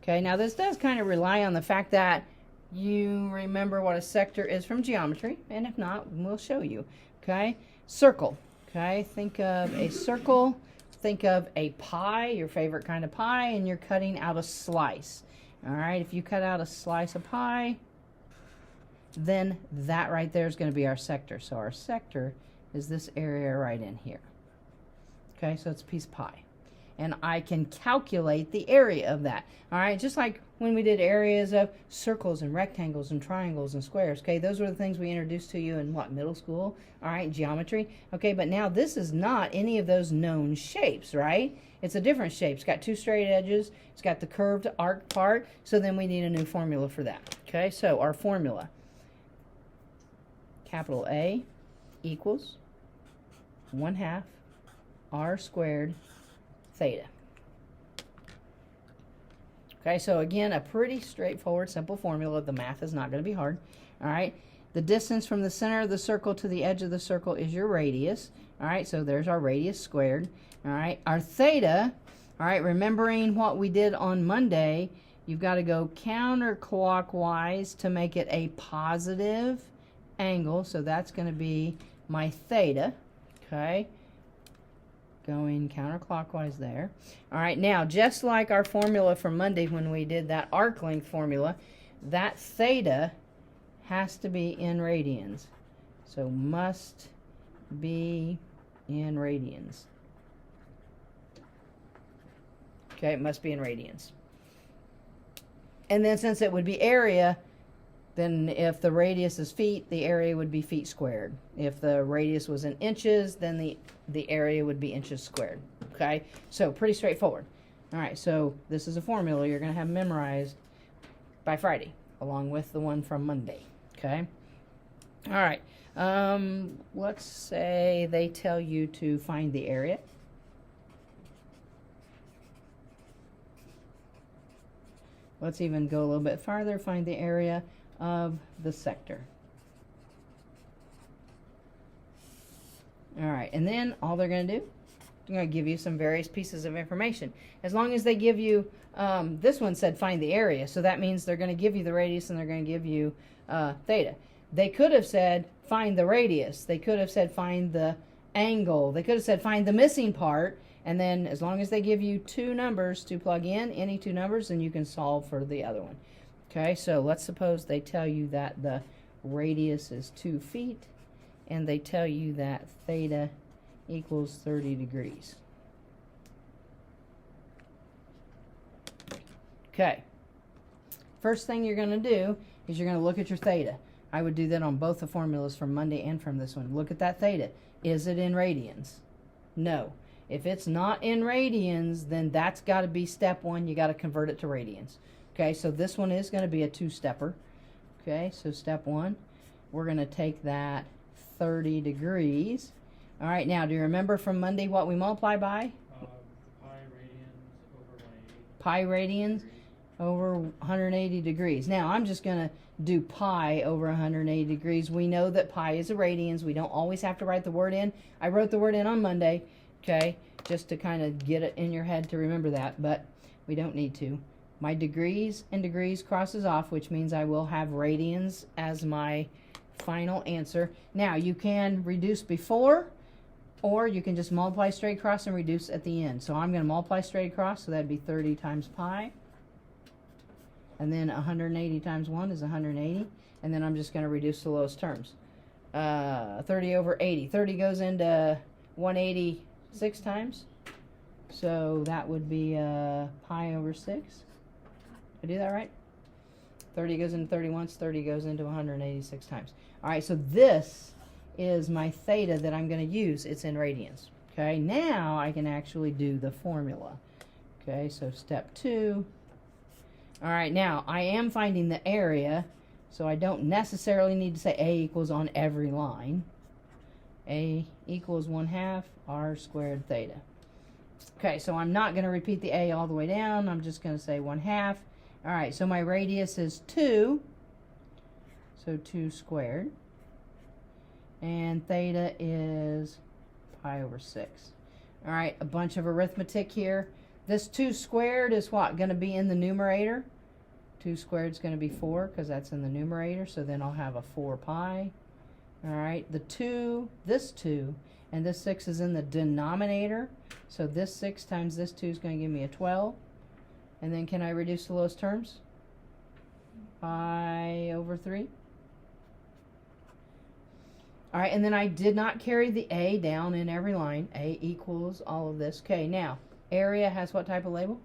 Okay, now this does kind of rely on the fact that you remember what a sector is from geometry, and if not, we'll show you. Okay, circle. Okay, think of a circle, think of a pie, your favorite kind of pie, and you're cutting out a slice. All right, if you cut out a slice of pie, then that right there is going to be our sector. So our sector is this area right in here. Okay, so it's a piece of pie. And I can calculate the area of that. All right, just like when we did areas of circles and rectangles and triangles and squares. Okay, those were the things we introduced to you in what, middle school? All right, geometry. Okay, but now this is not any of those known shapes, right? It's a different shape. It's got two straight edges. It's got the curved arc part. So then we need a new formula for that. Okay, so our formula, capital A equals 1/2 r squared theta. Okay, so again, a pretty straightforward, simple formula. The math is not going to be hard. All right, the distance from the center of the circle to the edge of the circle is your radius. All right, so there's our radius squared. All right, our theta, all right, remembering what we did on Monday, you've got to go counterclockwise to make it a positive angle. So that's going to be my theta. Okay, going counterclockwise there. All right, now just like our formula from Monday when we did that arc length formula, that theta has to be in radians. So must be in radians. Okay, it must be in radians. And then since it would be area, then if the radius is feet, the area would be feet squared. If the radius was in inches, then the area would be inches squared. Okay, so pretty straightforward. All right, so this is a formula you're going to have memorized by Friday, along with the one from Monday. Okay, all right, let's say they tell you to find the area. Let's even go a little bit farther, find the area of the sector. All right, and then all they're going to do, they're going to give you some various pieces of information. As long as they give you, this one said find the area, so that means they're going to give you the radius and they're going to give you theta. They could have said find the radius. They could have said find the angle. They could have said find the missing part. And then as long as they give you two numbers to plug in, any two numbers, then you can solve for the other one. Okay, so let's suppose they tell you that the radius is 2 feet and they tell you that theta equals 30 degrees. Okay, first thing you're going to do is you're going to look at your theta. I would do that on both the formulas from Monday and from this one. Look at that theta. Is it in radians? No. If it's not in radians, then that's got to be step one. You got to convert it to radians. Okay, so this one is going to be a two-stepper. Okay, so step one, we're going to take that 30 degrees. All right, now do you remember from Monday what we multiply by? Pi radians over 180 degrees. Now I'm just going to do pi over 180 degrees. We know that pi is a radians. We don't always have to write the word in. I wrote the word in on Monday. Okay, just to kind of get it in your head to remember that, but we don't need to. My degrees and degrees crosses off, which means I will have radians as my final answer. Now, you can reduce before, or you can just multiply straight across and reduce at the end. So I'm going to multiply straight across, so that'd be 30 times pi. And then 180 times 1 is 180. And then I'm just going to reduce the lowest terms. 30 over 80. 30 goes into 180 6 times, so that would be pi over 6. Did I do that right? 30 goes into 30 once, 30 goes into 186 times. All right, so this is my theta that I'm going to use. It's in radians. Okay, now I can actually do the formula. Okay, so step 2. All right, now I am finding the area, so I don't necessarily need to say A equals on every line. A equals 1/2 r squared theta. Okay, so I'm not going to repeat the A all the way down. I'm just going to say 1/2. All right, so my radius is 2. So 2 squared. And theta is pi over 6. All right, a bunch of arithmetic here. This 2 squared is what? Going to be in the numerator. 2 squared is going to be 4 because that's in the numerator. So then I'll have a 4 pi. All right. The 2, this 2, and this 6 is in the denominator. So this 6 times this 2 is going to give me a 12. And then can I reduce the lowest terms? Pi over 3. All right, and then I did not carry the A down in every line. A equals all of this. Okay, now, area has what type of label?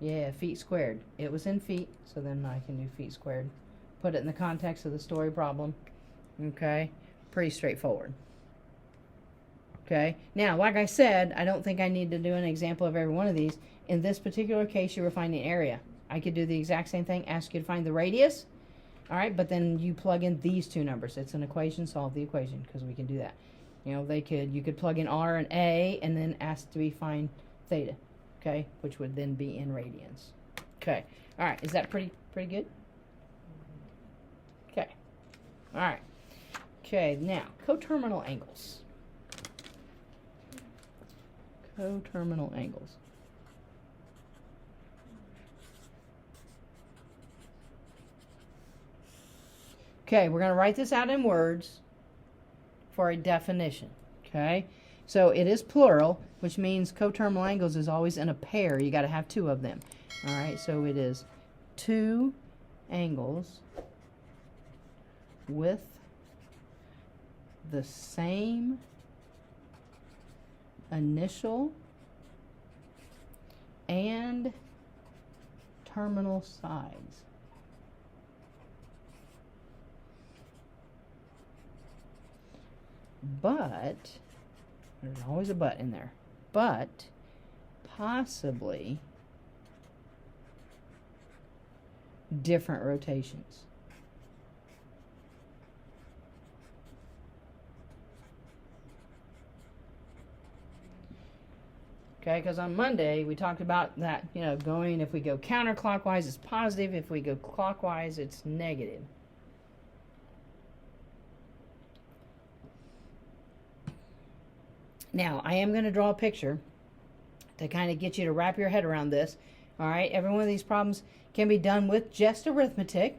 Yeah, feet squared. It was in feet, so then I can do feet squared. Put it in the context of the story problem. Okay, pretty straightforward. Okay, now, like I said, I don't think I need to do an example of every one of these. In this particular case, you were finding area. I could do the exact same thing, ask you to find the radius. All right, but then you plug in these two numbers. It's an equation, solve the equation, because we can do that. You know, you could plug in R and A and then ask to be find theta, okay, which would then be in radians. Okay, all right, is that pretty good? Okay, all right. Okay, now, coterminal angles. Coterminal angles. Okay, we're going to write this out in words for a definition. Okay, so it is plural, which means coterminal angles is always in a pair. You got to have 2 of them. All right, so it is 2 angles with the same initial and terminal sides. But, there's always a but in there, but possibly different rotations. Okay, because on Monday we talked about that, you know, going, if we go counterclockwise it's positive, if we go clockwise it's negative. Now, I am going to draw a picture to kind of get you to wrap your head around this. All right, every one of these problems can be done with just arithmetic,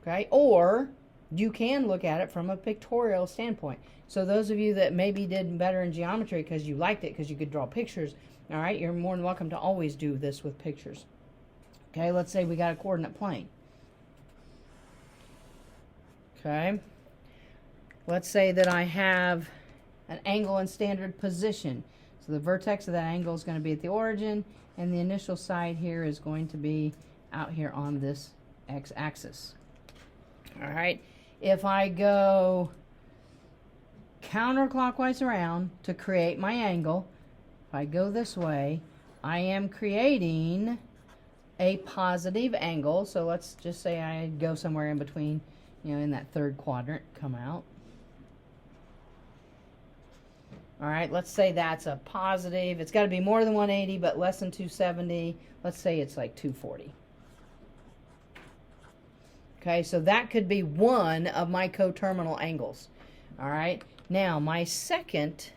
okay, or you can look at it from a pictorial standpoint. So those of you that maybe did better in geometry because you liked it because you could draw pictures, all right, you're more than welcome to always do this with pictures. Okay, let's say we got a coordinate plane. Okay, let's say that I have an angle in standard position. So the vertex of that angle is going to be at the origin, and the initial side here is going to be out here on this x-axis. All right, if I go counterclockwise around to create my angle, if I go this way, I am creating a positive angle. So let's just say I go somewhere in between, you know, in that third quadrant, come out. All right, let's say that's a positive. It's got to be more than 180, but less than 270. Let's say it's like 240. Okay, so that could be one of my coterminal angles. All right, now my second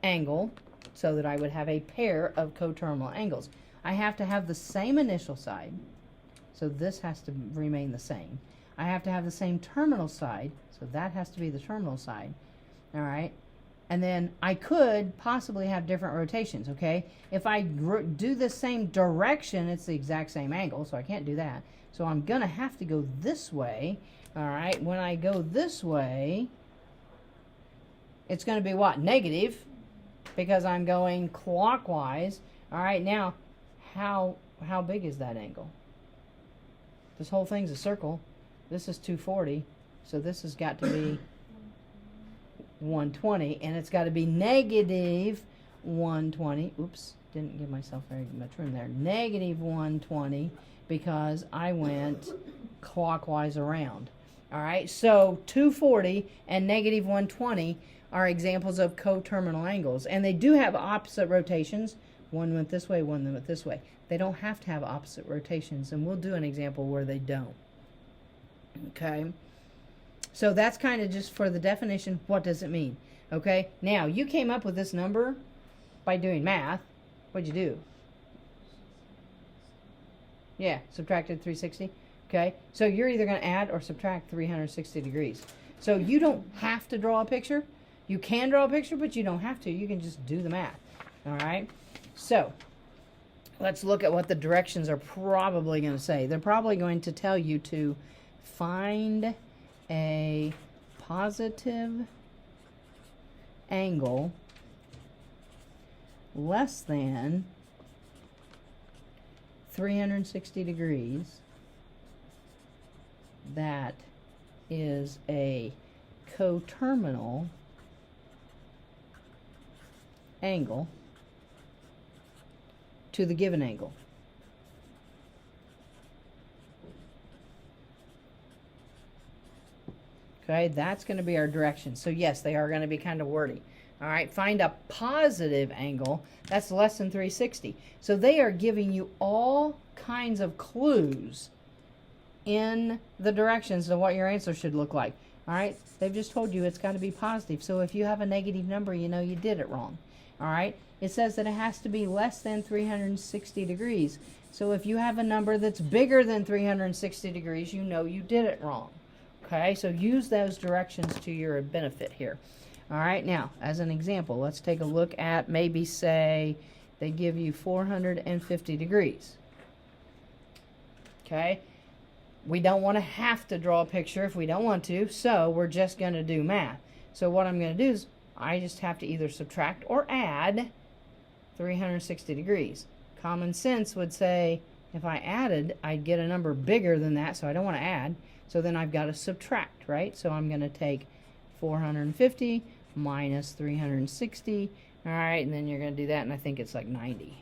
angle, so that I would have a pair of coterminal angles, I have to have the same initial side. So this has to remain the same. I have to have the same terminal side, so that has to be the terminal side. All right. And then I could possibly have different rotations, okay? If I do the same direction, it's the exact same angle, so I can't do that. So I'm going to have to go this way, all right? When I go this way, it's going to be what? Negative, because I'm going clockwise. All right, now, how big is that angle? This whole thing's a circle. This is 240, so this has got to be 120, and it's got to be negative 120. Oops, didn't give myself very much room there. Negative 120 because I went clockwise around. All right, so 240 and negative 120 are examples of coterminal angles, and they do have opposite rotations. One went this way, one went this way. They don't have to have opposite rotations, and we'll do an example where they don't. Okay. So that's kind of just for the definition, what does it mean? Okay, now you came up with this number by doing math. What'd you do? Yeah, subtracted 360. Okay, so you're either going to add or subtract 360 degrees. So you don't have to draw a picture. You can draw a picture, but you don't have to. You can just do the math. All right, so let's look at what the directions are probably going to say. They're probably going to tell you to find a positive angle less than 360 degrees that is a coterminal angle to the given angle. Okay, that's going to be our direction. So yes, they are going to be kind of wordy. All right, find a positive angle that's less than 360. So they are giving you all kinds of clues in the directions of what your answer should look like. All right, they've just told you it's got to be positive. So if you have a negative number, you know you did it wrong. All right, it says that it has to be less than 360 degrees. So if you have a number that's bigger than 360 degrees, you know you did it wrong. Okay, so use those directions to your benefit here. All right, now, as an example, let's take a look at maybe, say, they give you 450 degrees. Okay, we don't want to have to draw a picture if we don't want to, so we're just going to do math. So what I'm going to do is I just have to either subtract or add 360 degrees. Common sense would say if I added, I'd get a number bigger than that, so I don't want to add. So then I've got to subtract, right? So I'm going to take 450 minus 360. All right, and then you're going to do that, and I think it's like 90.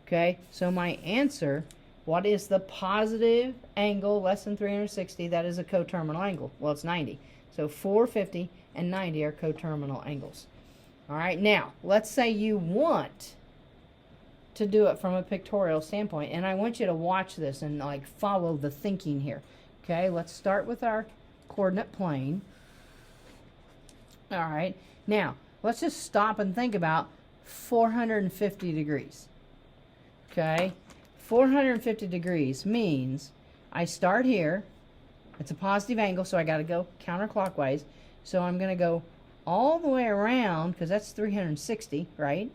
Okay, so my answer, what is the positive angle less than 360? That is a coterminal angle. Well, it's 90. So 450 and 90 are coterminal angles. All right, now, let's say you want to do it from a pictorial standpoint, and I want you to watch this and like follow the thinking here. Okay, let's start with our coordinate plane. All right, now let's just stop and think about 450 degrees. Okay, 450 degrees means I start here. It's a positive angle, so I got to go counterclockwise. So I'm going to go all the way around, because that's 360, right?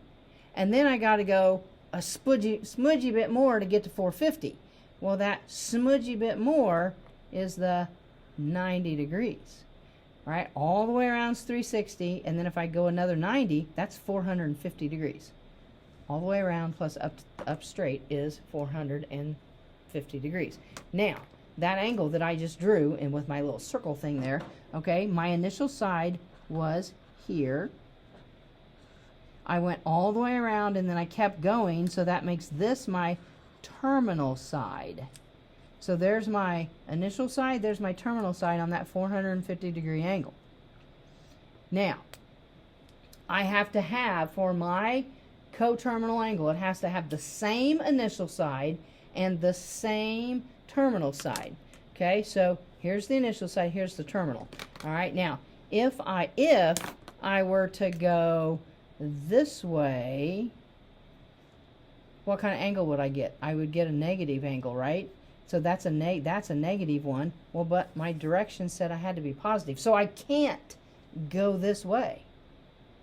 And then I got to go a smudgy bit more to get to 450. Well, that smudgy bit more is the 90 degrees, right? All the way around is 360, and then if I go another 90, that's 450 degrees. All the way around plus up straight is 450 degrees. Now, that angle that I just drew, and with my little circle thing there, okay, my initial side was here. I went all the way around, and then I kept going, so that makes this my terminal side. So there's my initial side, there's my terminal side on that 450 degree angle. Now, I have to have, for my coterminal angle, it has to have the same initial side and the same terminal side. Okay, so here's the initial side, here's the terminal. All right, now, if I were to go this way, what kind of angle would I get? I would get a negative angle, right? So that's a negative one. Well, but my direction said I had to be positive. So I can't go this way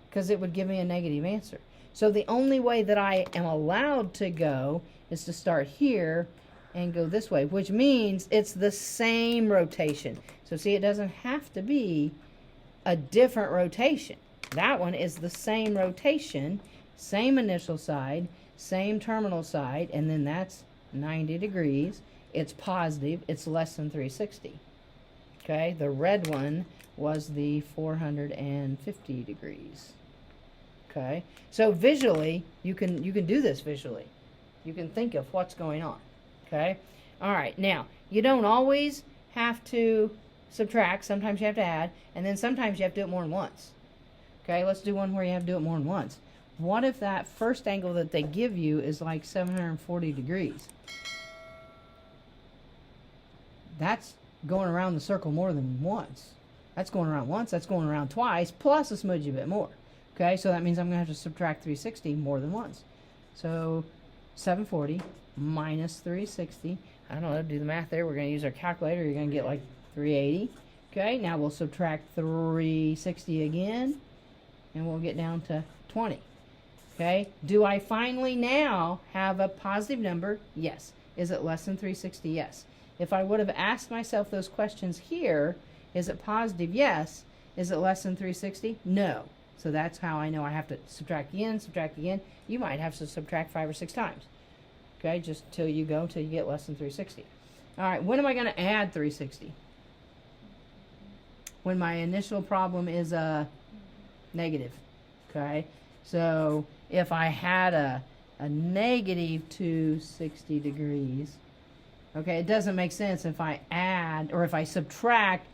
because it would give me a negative answer. So the only way that I am allowed to go is to start here and go this way, which means it's the same rotation. So see, it doesn't have to be a different rotation. That one is the same rotation, same initial side, same terminal side, and then that's 90 degrees. It's positive. It's less than 360. Okay, the red one was the 450 degrees. Okay, so visually, you can do this visually. You can think of what's going on. Okay, all right. Now, you don't always have to subtract. Sometimes you have to add, and then sometimes you have to do it more than once. Okay, let's do one where you have to do it more than once. What if that first angle that they give you is like 740 degrees? That's going around the circle more than once. That's going around once, that's going around twice, plus a smudgy bit more. Okay, so that means I'm going to have to subtract 360 more than once. So 740 minus 360. I don't know, do the math there. We're going to use our calculator. You're going to get like 380. Okay, now we'll subtract 360 again, and we'll get down to 20. Okay, do I finally now have a positive number? Yes. Is it less than 360? Yes. If I would have asked myself those questions here, is it positive? Yes. Is it less than 360? No. So that's how I know I have to subtract again, subtract again. You might have to subtract 5 or 6 times. Okay, just till you get less than 360. All right, when am I going to add 360? When my initial problem is a negative. Okay, so if I had a negative 260 degrees, okay, it doesn't make sense if I add, or if I subtract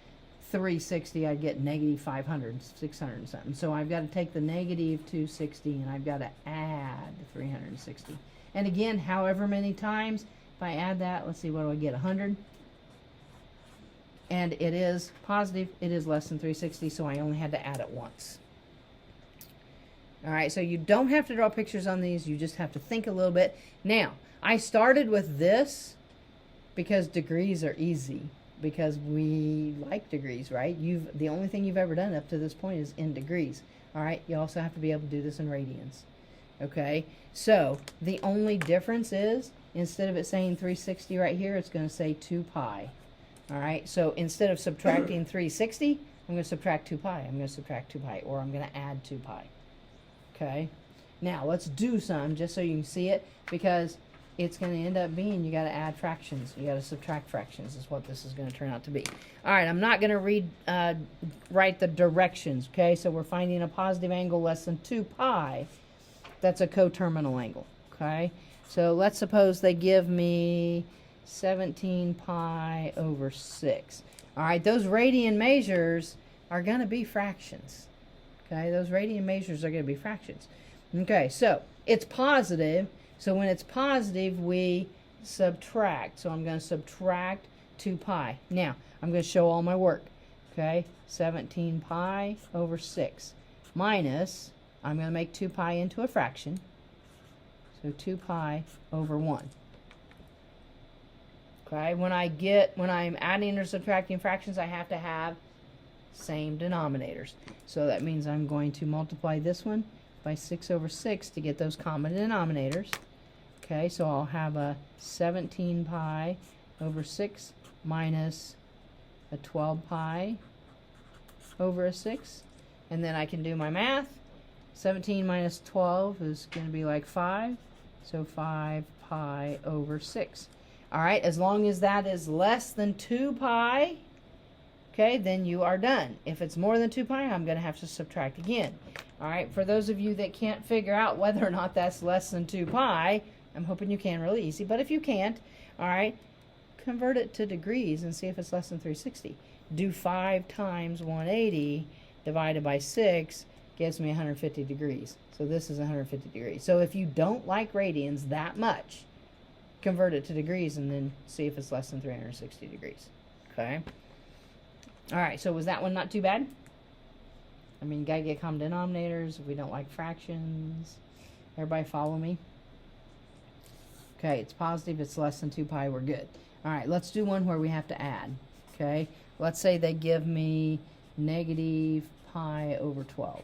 360, I'd get negative 500, 600 and something. So I've got to take the negative 260 and I've got to add 360. And again, however many times, if I add that, let's see, what do I get, 100? And it is positive, it is less than 360, so I only had to add it once. All right, so you don't have to draw pictures on these, you just have to think a little bit. Now, I started with this because degrees are easy, because we like degrees, right? The only thing you've ever done up to this point is in degrees. All right, you also have to be able to do this in radians. Okay, so the only difference is, instead of it saying 360 right here, it's going to say 2 pi. All right, so instead of subtracting 360, I'm going to subtract 2 pi. I'm going to subtract 2 pi, or I'm going to add 2 pi. Okay, now let's do some just so you can see it, because it's going to end up being, you got to add fractions, you got to subtract fractions is what this is going to turn out to be. All right, I'm not going to write the directions. Okay, so we're finding a positive angle less than 2 pi. That's a coterminal angle. Okay, so let's suppose they give me 17 pi over 6. All right, those radian measures are going to be fractions. Okay, those radian measures are going to be fractions. Okay, so it's positive. So when it's positive, we subtract. So I'm going to subtract 2 pi. Now, I'm going to show all my work. Okay, 17 pi over 6 minus, I'm going to make 2 pi into a fraction. So 2 pi over 1. Okay, when I'm adding or subtracting fractions, I have to have same denominators. So that means I'm going to multiply this one by 6 over 6 to get those common denominators. Okay, so I'll have a 17 pi over 6 minus a 12 pi over a 6. And then I can do my math. 17 minus 12 is going to be like 5. So 5 pi over 6. All right, as long as that is less than 2 pi, okay, then you are done. If it's more than 2 pi, I'm going to have to subtract again. All right, for those of you that can't figure out whether or not that's less than 2 pi, I'm hoping you can really easy. But if you can't, all right, convert it to degrees and see if it's less than 360. Do 5 times 180 divided by 6 gives me 150 degrees. So this is 150 degrees. So if you don't like radians that much, convert it to degrees and then see if it's less than 360 degrees. Okay? All right, so was that one not too bad? I mean, you got to get common denominators. We don't like fractions. Everybody follow me? Okay, it's positive. It's less than 2 pi. We're good. All right, let's do one where we have to add. Okay, let's say they give me negative pi over 12.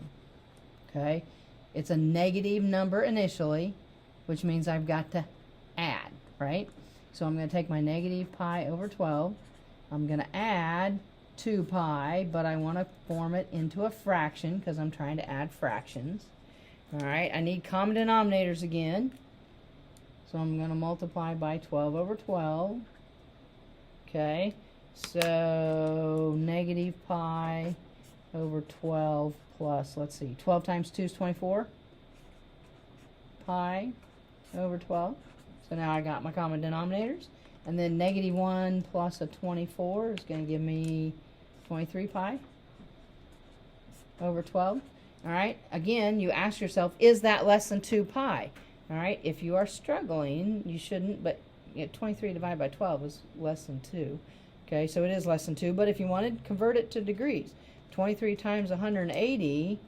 Okay, it's a negative number initially, which means I've got to add, right? So I'm going to take my negative pi over 12. I'm going to add 2 pi, but I want to form it into a fraction because I'm trying to add fractions. All right, I need common denominators again. So I'm going to multiply by 12 over 12. Okay, so negative pi over 12 plus, let's see, 12 times 2 is 24. Pi over 12. So now I got my common denominators. And then negative 1 plus a 24 is going to give me 23 pi over 12. All right, again, you ask yourself, is that less than 2 pi? All right, if you are struggling, you shouldn't, but 23 divided by 12 is less than 2. Okay, so it is less than 2, but if you wanted, convert it to degrees. 23 times 180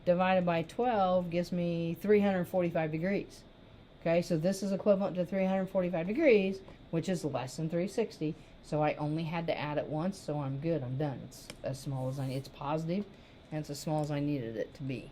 divided by 12 gives me 345 degrees. Okay, so this is equivalent to 345 degrees, which is less than 360. So I only had to add it once, so I'm good. I'm done. It's as small as it's positive, and it's as small as I needed it to be.